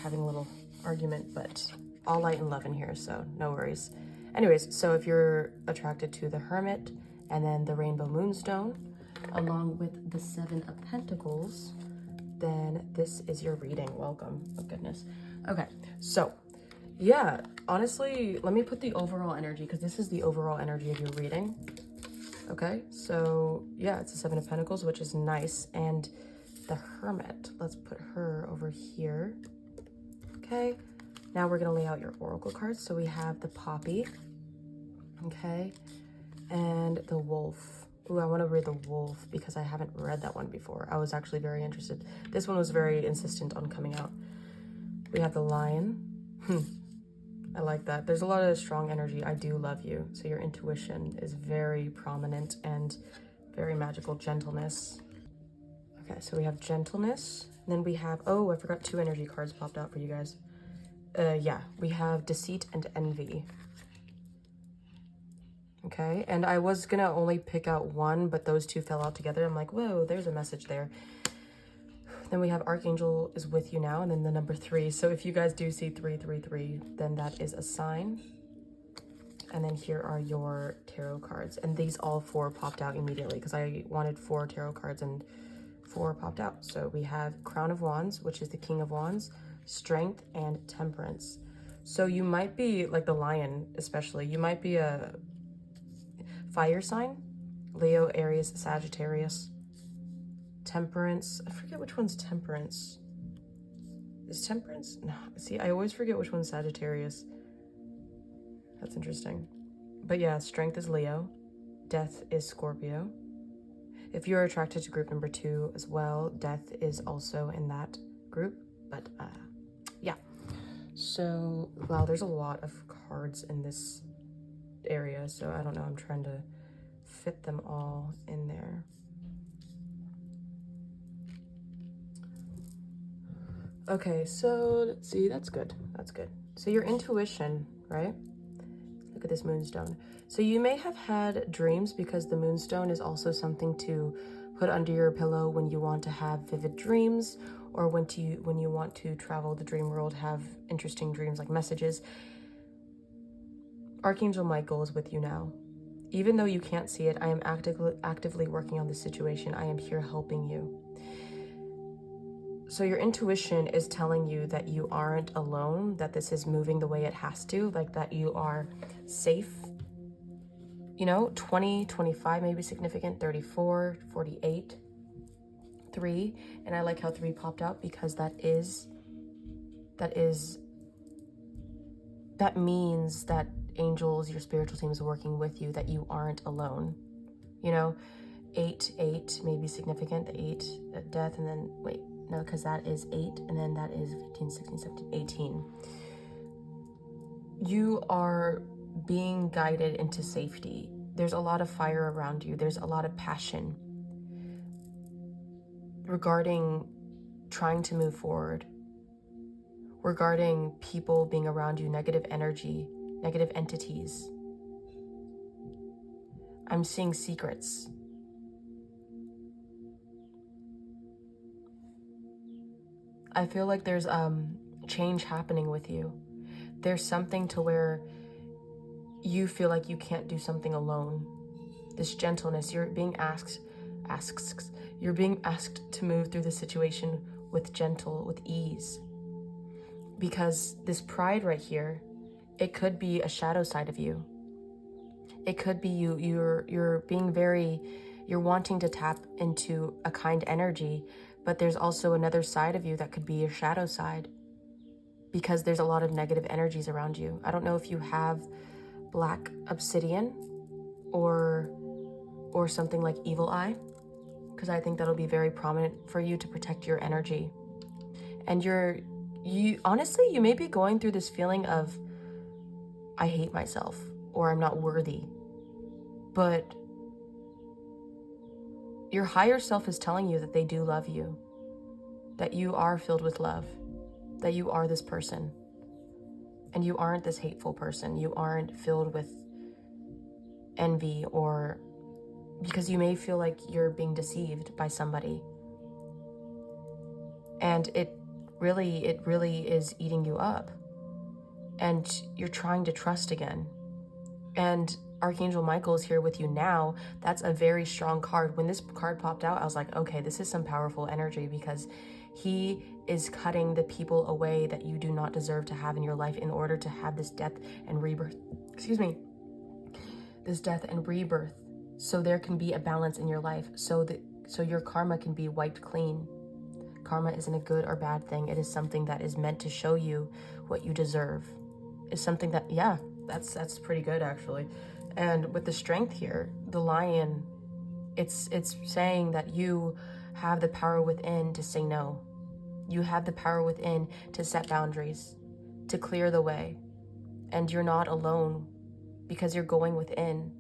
having a little argument, but all light and love in here, so no worries. Anyways, so if you're attracted to the Hermit and then the Rainbow Moonstone, along with the 7 of Pentacles, then this is your reading. Welcome. Oh goodness. Okay, so yeah, honestly, let me put the overall energy, because this is the overall energy of your reading. Okay, so yeah, it's the 7 of Pentacles, which is nice, and the Hermit, let's put her over here. Okay, now we're gonna lay out your oracle cards. So we have the Poppy, okay, and the Wolf. Ooh, I want to read the Wolf because I haven't read that one before. I was actually very interested. This one was very insistent on coming out. We have the Lion. I like that. There's a lot of strong energy. I do love you. So your intuition is very prominent and very magical. Gentleness. Okay, so we have gentleness. And then we have, oh, I forgot 2 energy cards popped out for you guys. Yeah, we have deceit and envy. Okay, and I was gonna only pick out 1, but those 2 fell out together. I'm like, whoa, there's a message there. Then we have Archangel is with you now, and then the number 3. So if you guys do see 333, then that is a sign. And then here are your tarot cards. And these all 4 popped out immediately because I wanted 4 tarot cards and 4 popped out. So we have Crown of Wands, which is the King of Wands, Strength, and Temperance. So you might be, like the Lion especially, you might be a fire sign, Leo, Aries, Sagittarius. Temperance, I forget which one's Temperance. Is Temperance? No, see, I always forget which one's Sagittarius. That's interesting. But yeah, Strength is Leo, Death is Scorpio. If you're attracted to group number 2 as well, Death is also in that group. But yeah. So, wow, there's a lot of cards in this area, so I don't know, I'm trying to fit them all in there. Okay, so let's see, that's good. So your intuition, right? Look at this moonstone. So you may have had dreams, because the moonstone is also something to put under your pillow when you want to have vivid dreams, or when you want to travel the dream world, have interesting dreams, like messages. Archangel Michael is with you now. Even though you can't see it, I am actively working on this situation. I am here helping you. So your intuition is telling you that you aren't alone, that this is moving the way it has to, like that you are safe. You know, 20, 25 may be significant, 34, 48, 3. And I like how 3 popped out, because that means that angels, your spiritual team is working with you, that you aren't alone. You know, 8 may be significant, the 8 death, and then, wait, no, because that is 8, and then that is 15, 16, 17, 18. You are being guided into safety. There's a lot of fire around you. There's a lot of passion regarding trying to move forward, regarding people being around you, negative energy, negative entities. I'm seeing secrets. I feel like there's change happening with you. There's something to where you feel like you can't do something alone. This gentleness, you're being asked to move through the situation with ease. Because this pride right here, it could be a shadow side of you. It could be you're being you're wanting to tap into a kind energy, but there's also another side of you that could be your shadow side, because there's a lot of negative energies around you. I don't know if you have black obsidian or something like evil eye, because I think that'll be very prominent for you to protect your energy. And you honestly, you may be going through this feeling of, I hate myself, or I'm not worthy. But your higher self is telling you that they do love you, that you are filled with love, that you are this person, and you aren't this hateful person. You aren't filled with envy, or because you may feel like you're being deceived by somebody. And it really is eating you up. And you're trying to trust again. And Archangel Michael is here with you now. That's a very strong card. When this card popped out, I was like, okay, this is some powerful energy, because he is cutting the people away that you do not deserve to have in your life in order to have this death and rebirth. This death and rebirth. So there can be a balance in your life. So your karma can be wiped clean. Karma isn't a good or bad thing. It is something that is meant to show you what you deserve. It's something that, yeah, that's pretty good actually. And with the strength here, the lion, it's saying that you have the power within to say no. You have the power within to set boundaries, to clear the way. And you're not alone, because you're going within.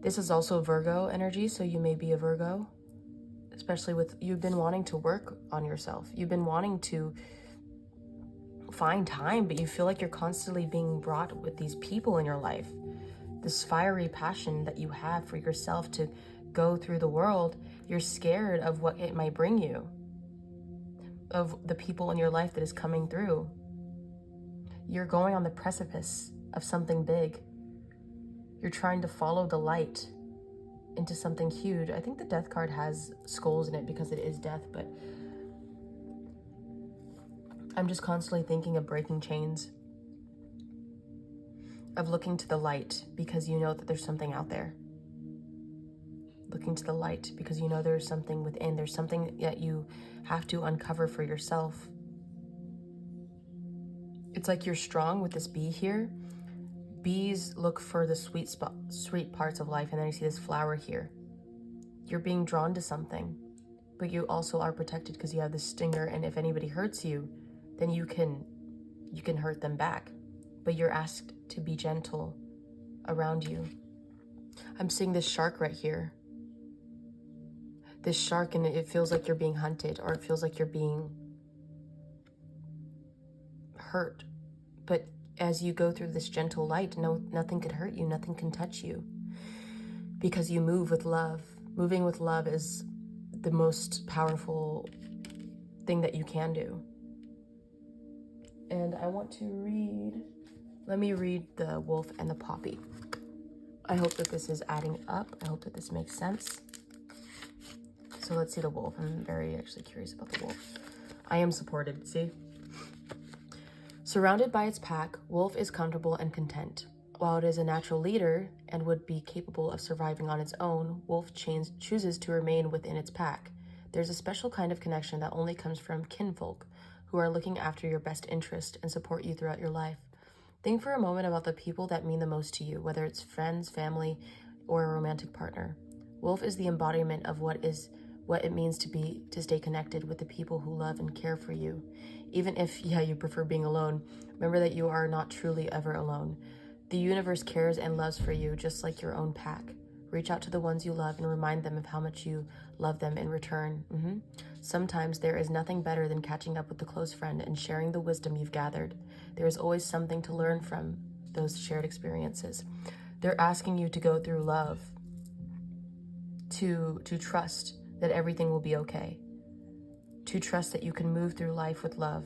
This is also Virgo energy, so you may be a Virgo, especially you've been wanting to work on yourself. You've been wanting to find time, but you feel like you're constantly being brought with these people in your life. This fiery passion that you have for yourself to go through the world, you're scared of what it might bring you, of the people in your life that is coming through. You're going on the precipice of something big. You're trying to follow the light into something huge. I think the death card has skulls in it because it is death, but I'm just constantly thinking of breaking chains, of looking to the light because you know that there's something out there. Looking to the light because you know there's something within. There's something that you have to uncover for yourself. It's like you're strong with this bee here. Bees look for the sweet parts of life, and then you see this flower here. You're being drawn to something, but you also are protected because you have this stinger, and if anybody hurts you, then you can hurt them back. But you're asked to be gentle around you. I'm seeing this shark right here. This shark, and it feels like you're being hunted, or it feels like you're being hurt. But as you go through this gentle light, nothing could hurt you, nothing can touch you, because you move with love. Moving with love is the most powerful thing that you can do. And I want to let me read the wolf and the poppy. I hope that this is adding up. I hope that this makes sense. So let's see the wolf. I'm very actually curious about the wolf. I am supported, see? Surrounded by its pack, wolf is comfortable and content. While it is a natural leader and would be capable of surviving on its own, wolf chooses to remain within its pack. There's a special kind of connection that only comes from kinfolk, who are looking after your best interest and support you throughout your life. Think for a moment about the people that mean the most to you, whether it's friends, family, or a romantic partner. Wolf is the embodiment of what it means to stay connected with the people who love and care for you. Even if, yeah, you prefer being alone, remember that you are not truly ever alone. The universe cares and loves for you, just like your own pack. Reach out to the ones you love and remind them of how much you love them in return. Sometimes there is nothing better than catching up with a close friend and sharing the wisdom you've gathered. There is always something to learn from those shared experiences. They're asking you to go through love, to trust that everything will be okay, to trust that you can move through life with love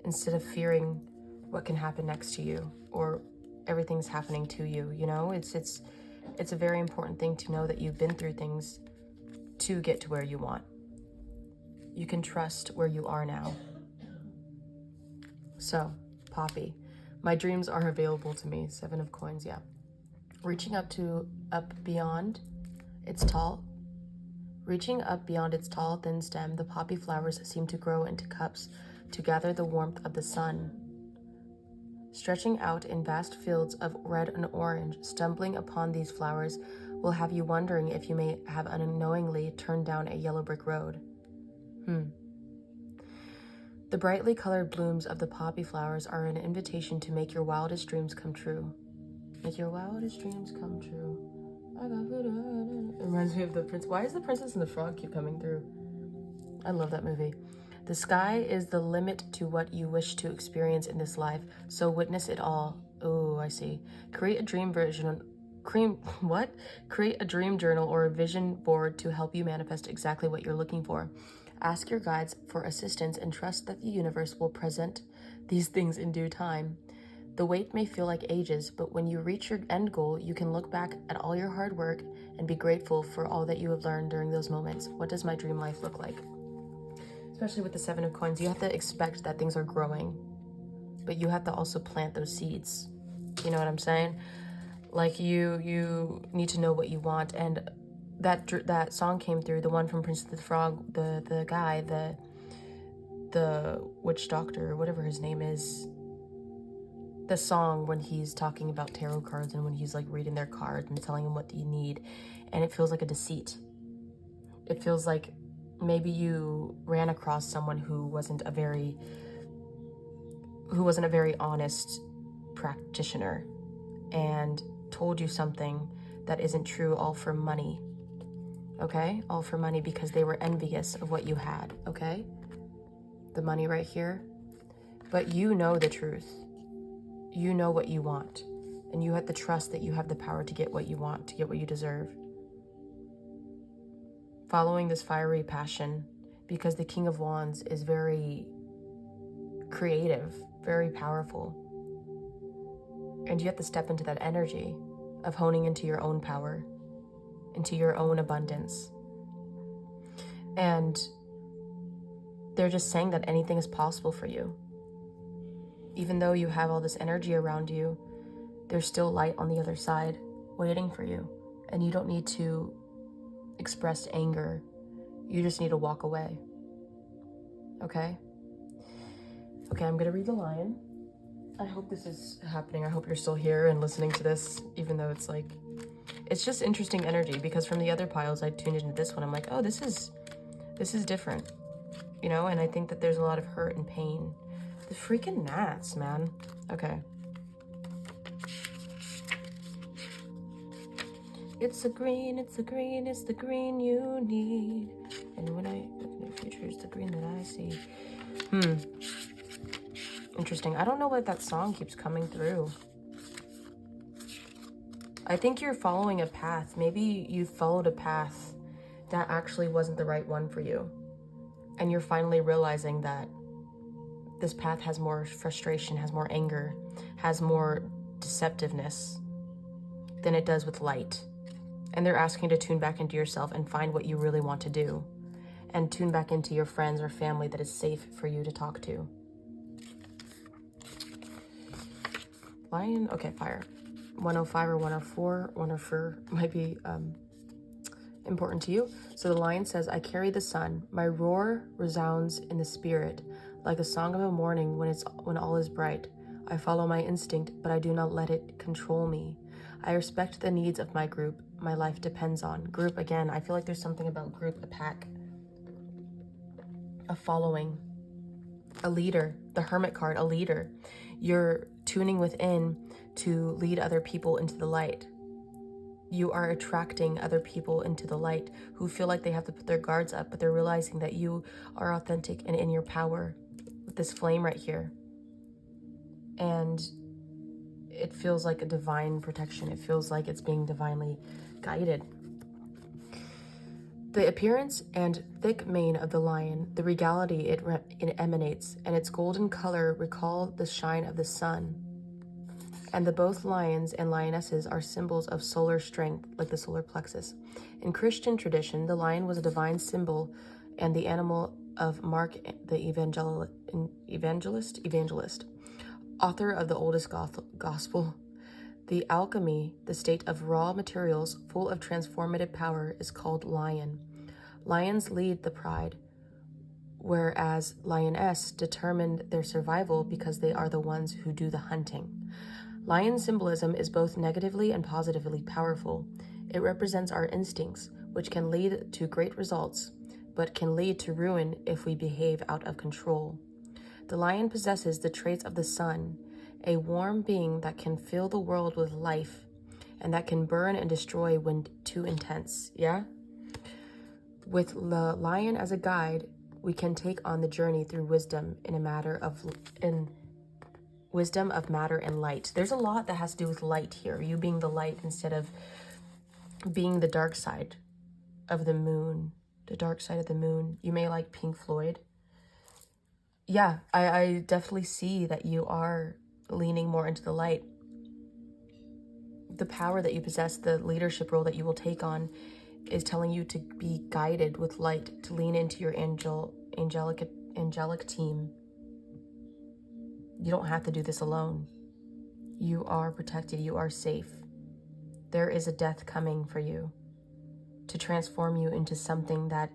instead of fearing what can happen next to you or everything's happening to you. You know, it's a very important thing to know that you've been through things to get to where you want. You can trust where you are now. So, Poppy, my dreams are available to me. 7 of coins, yeah. Reaching up beyond its tall. Reaching up beyond its tall, thin stem, the poppy flowers seem to grow into cups to gather the warmth of the sun. Stretching out in vast fields of red and orange, stumbling upon these flowers will have you wondering if you may have unknowingly turned down a yellow brick road. The brightly colored blooms of the poppy flowers are an invitation to make your wildest dreams come true. Make your wildest dreams come true. It reminds me of the prince. Why does the Princess and the Frog keep coming through? I love that movie. The sky is the limit to what you wish to experience in this life, so witness it all. Oh, I see. Create a dream journal or a vision board to help you manifest exactly what you're looking for. Ask your guides for assistance and trust that the universe will present these things in due time. The wait may feel like ages, but when you reach your end goal, you can look back at all your hard work and be grateful for all that you have learned during those moments. What does my dream life look like? Especially with the 7 of coins, you have to expect that things are growing, but you have to also plant those seeds. You know what I'm saying? Like you need to know what you want. And that song came through, the one from Prince of the Frog, the guy, the witch doctor, or whatever his name is. The song when he's talking about tarot cards and when he's like reading their cards and telling them what you need, and it feels like a deceit. It feels like maybe you ran across someone who wasn't a very honest practitioner and told you something that isn't true, all for money. Okay? All for money because they were envious of what you had, okay? The money right here. But you know the truth. You know what you want, and you have to trust that you have the power to get what you want, to get what you deserve. Following this fiery passion, because the King of Wands is very creative, very powerful, and you have to step into that energy of honing into your own power, into your own abundance. And they're just saying that anything is possible for you. Even though you have all this energy around you, there's still light on the other side waiting for you. And you don't need to express anger. You just need to walk away. Okay? Okay, I'm gonna read the Lion. I hope this is happening. I hope you're still here and listening to this, even though it's like, it's just interesting energy, because from the other piles I tuned into this one, I'm like, oh, this is different, you know? And I think that there's a lot of hurt and pain. The freaking gnats, man. Okay. It's the green, it's the green, it's the green you need. And when I look in the future, it's the green that I see. Interesting. I don't know why that song keeps coming through. I think you're following a path. Maybe you followed a path that actually wasn't the right one for you. And you're finally realizing that this path has more frustration, has more anger, has more deceptiveness than it does with light. And they're asking you to tune back into yourself and find what you really want to do. And tune back into your friends or family that is safe for you to talk to. Lion, okay, fire. 105 or 104, 104 might be important to you. So the Lion says, I carry the sun. My roar resounds in the spirit, like the song of a morning when all is bright. I follow my instinct, but I do not let it control me. I respect the needs of my group. My life depends on. Group, again, I feel like there's something about group, a pack, a following, a leader. The Hermit card, a leader. You're tuning within to lead other people into the light. You are attracting other people into the light who feel like they have to put their guards up, but they're realizing that you are authentic and in your power with this flame right here. And it feels like a divine protection. It feels like it's being divinely guided. The appearance and thick mane of the lion, the regality it emanates, and its golden color recall the shine of the sun. And the both lions and lionesses are symbols of solar strength, like the solar plexus. In Christian tradition, the lion was a divine symbol and the animal of Mark the evangelist, author of the oldest gospel. The alchemy, the state of raw materials full of transformative power, is called lion. Lions lead the pride, whereas lioness determined their survival because they are the ones who do the hunting. Lion symbolism is both negatively and positively powerful. It represents our instincts, which can lead to great results, but can lead to ruin if we behave out of control. The lion possesses the traits of the sun, a warm being that can fill the world with life and that can burn and destroy when too intense, yeah? With the lion as a guide, we can take on the journey through wisdom wisdom of matter and light. There's a lot that has to do with light here. You being the light instead of being the dark side of the moon. The dark side of the moon. You may like Pink Floyd. Yeah, I definitely see that you are leaning more into the light. The power that you possess, the leadership role that you will take on is telling you to be guided with light, to lean into your angelic team. You don't have to do this alone. You are protected. You are safe. There is a death coming for you to transform you into something that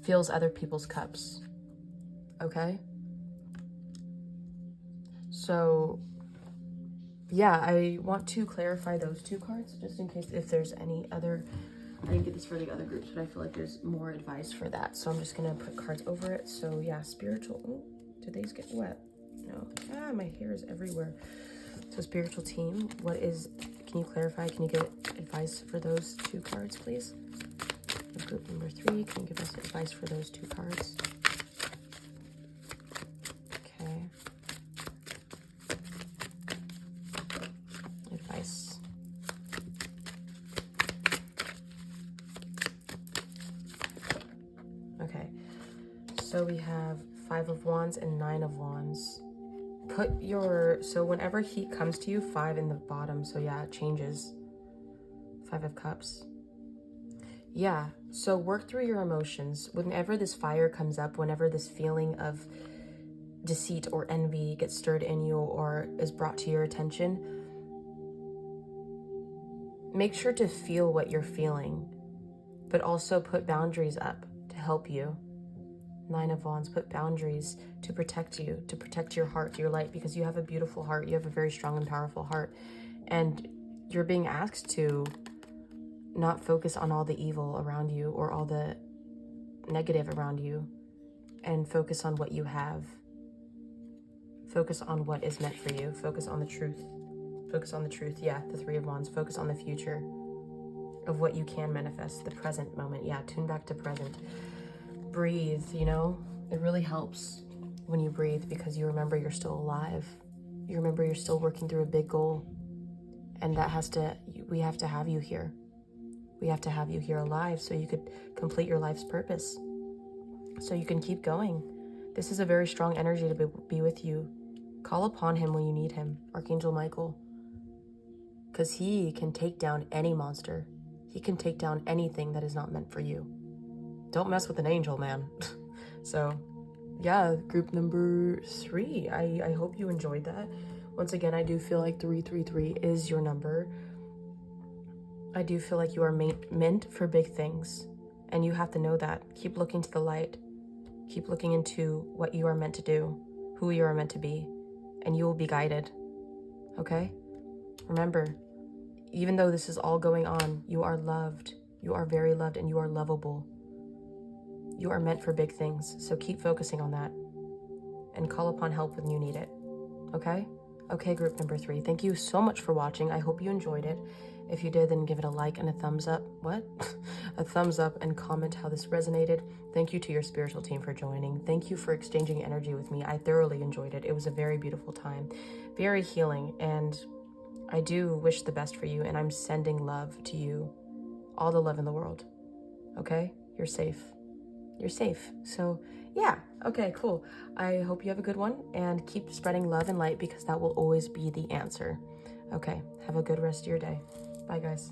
fills other people's cups. Okay? So, yeah, I want to clarify those two cards just in case if there's any other. I didn't get this for the other groups, but I feel like there's more advice for that. So I'm just going to put cards over it. So, yeah, spiritual. Oh, did these get wet? No. My hair is everywhere. So spiritual team, can you clarify, can you get advice for those two cards, please? Group number 3, can you give us advice for those two cards? Okay. Advice. Okay. So we have 5 of Wands and 9 of Wands. So whenever heat comes to you, 5 in the bottom. So yeah, it changes. 5 of Cups. Yeah, so work through your emotions. Whenever this fire comes up, whenever this feeling of deceit or envy gets stirred in you or is brought to your attention, make sure to feel what you're feeling, but also put boundaries up to help you. 9 of Wands, put boundaries to protect you, to protect your heart, your light, because you have a beautiful heart. You have a very strong and powerful heart. And you're being asked to not focus on all the evil around you or all the negative around you and focus on what you have. Focus on what is meant for you. Focus on the truth. Focus on the truth. Yeah, the 3 of Wands. Focus on the future of what you can manifest, the present moment. Yeah, tune back to present. Breathe, you know, it really helps when you breathe because you remember you're still alive. You remember you're still working through a big goal, and we have to have you here. We have to have you here alive so you could complete your life's purpose, so you can keep going. This is a very strong energy to be with you. Call upon him when you need him, Archangel Michael, because he can take down any monster. He can take down anything that is not meant for you. Don't mess with an angel, man. So, yeah, group number 3. I hope you enjoyed that. Once again, I do feel like 333 is your number. I do feel like you are meant for big things, and you have to know that. Keep looking to the light. Keep looking into what you are meant to do, who you are meant to be, and you will be guided, okay? Remember, even though this is all going on, you are loved. You are very loved and you are lovable. You are meant for big things, so keep focusing on that and call upon help when you need it, okay? Okay, group number 3, thank you so much for watching. I hope you enjoyed it. If you did, then give it a like and a thumbs up. What? A thumbs up, and comment how this resonated. Thank you to your spiritual team for joining. Thank you for exchanging energy with me. I thoroughly enjoyed it. It was a very beautiful time, very healing, and I do wish the best for you, and I'm sending love to you. All the love in the world, okay? You're safe. You're safe. So yeah, okay, cool. I hope you have a good one, and keep spreading love and light, because that will always be the answer. Okay, have a good rest of your day. Bye, guys.